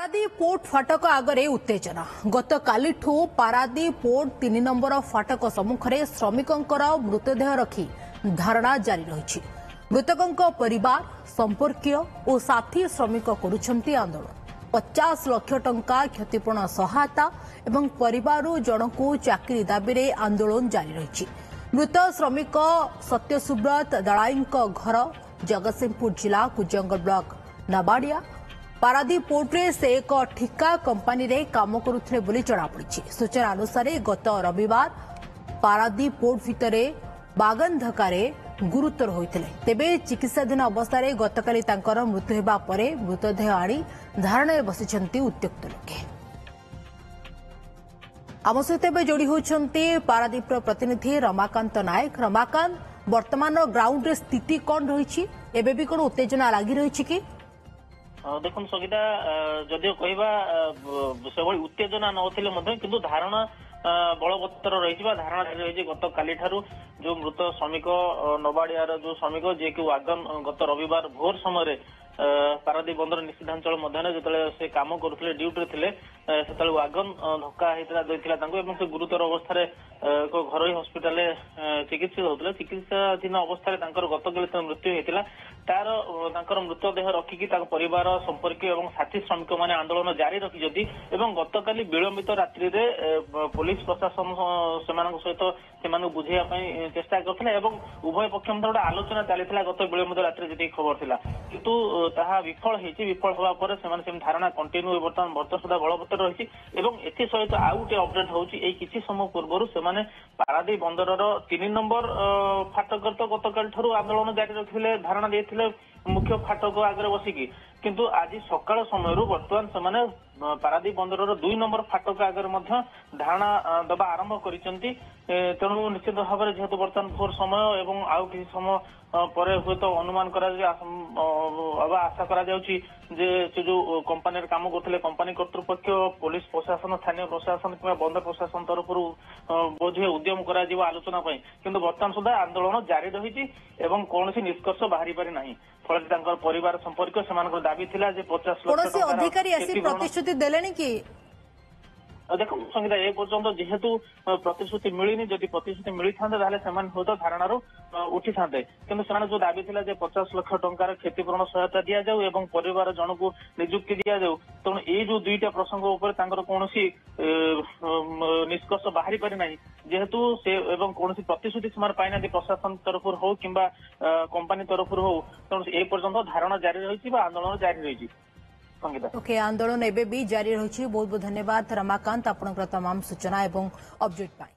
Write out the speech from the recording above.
Paradip port फाटक आगरे उत्तेजना गत कालीठू पारादीप पोर्ट 3 नंबर फाटक सम्मुखें श्रमिकों मृतदेह रखी धारणा जारी रही। मृतकों परिवार संपर्कीय और साथी श्रमिक करुछंती आंदोलन 50 लाख टंका क्षतिपूरण सहायता एवं परिवार जनकू चाकरी दाबी रे आंदोलन जारी रही। मृत श्रमिक सत्यसुब्रत दलाई घर जगतसिंहपुर जिला कुजंगल ब्लॉक नबाड़िया पारादीप पोर्टे से एक ठिका कंपानी रे काम करुथिले बोली जଣାपड़ी। सूचना अनुसार गत रविवार पारादीप पोर्ट भितरे बागन धक्कारे गुरुतर होइतिले। तेबे चिकित्साधीन अवस्था रे गतकाली तांकर मृत्यु हेबा परे मृतदेह आनी धारणारे बसिछंती उत्यक्त लोके। आम सहित जोड़ी होती पारादीप प्रतिनिधि रमाकांत नायक। रमाकांत, वर्तमान ग्राउंड रे स्थिति कौन रही? एबे भी कौन उत्तेजना लगी रही कि? देखो सगिता जदिव कहवा से उत्तेजना नथिले किंतु धारणा बलवत्तर रही धारणा रही। गत काली ठारू जो मृत श्रमिक नबाड़ियार जो श्रमिक जे कि वागन गत रविवार भोर समय पारादीप बंदर निषिद्धांचल मध्य जो से कम करुले ड्यूटी थे से वागन धक्का होता गुरुतर अवस्था एक घरोई हस्पिटाल चिकित्सित होते। चिकित्साधीन अवस्था गतकाली मृत्यु होता तार मृतदेह रखिकी परिवार संपर्कीय और साथी श्रमिक मैंने आंदोलन जारी रखिंट। गतकाली विलंबित रात्रि पुलिस प्रशासन सहित से बुझाई चेष्टा करते उभय पक्ष मध्य गोटे आलोचना चली गत विलंबित रात्रि जी खबर था किंतु ताहा विफल विफल होगा पर धारणा कंटिन्यू बर्तमान सुधा बलवत्तर रही। एसत आउ गोटे अपडेट होची किसी समय पूर्व से पारादीप बंदर 3 नंबर फाटक तो गतकाल ठारू आंदोलन जारी रखिले धारणा देते मुख्य फाटक आगे बसिकी किंतु आज सकाळ समय बर्तमान से पारादीप बंदर 2 नंबर फाटक आगे धारणा दबा आरंभ करिसेंती। तेणु निश्चित भाव में जेहेतु बर्तमान भोर समय और आउ किसी समय पर हुए तो अनुमान करा आशा करा जाउची जे से जो कंपानी काम करते कंपानी कर्तृपक्ष पुलिस प्रशासन स्थानीय प्रशासन कि बंदर प्रशासन तरफ बोधे उद्यम करा आलोचना किंतु बर्तमान सुधा आंदोलन जारी रही कौन निष्कर्ष बाहरी पारि नाही। फल परिवार संपर्क से दाबी थिला जे 50 लाख अधिकारी आसी प्रतिश्रुति देलेनी कि देखो संगीता ए पर्यंत जेहेतु प्रतिश्रुति मिलनी जदि प्रतिश्रुति मिली था हूँ धारणार उठी था किंतु से जो दाबी था 50 लाख टंकार क्षतिपूरण सहायता दि जाऊ एवं परिवार जनकू निजुक्ति दि जाऊ। तेणु ये जो दुईटा प्रसंग उपर कौन निष्कर्ष बाहरी पारि ना जेहेतु से एवं कौन प्रतिश्रुति से पाइना प्रशासन तरफ हो कि कंपानी तरफ हो तेणु ए पर्यंत धारणा जारी रही आंदोलन जारी रही। ओके, आंदोलन एबे भी जारी रही। बहुत बहुत धन्यवाद रमाकांत, आपनकर तमाम सूचना एवं अपडेट पाई।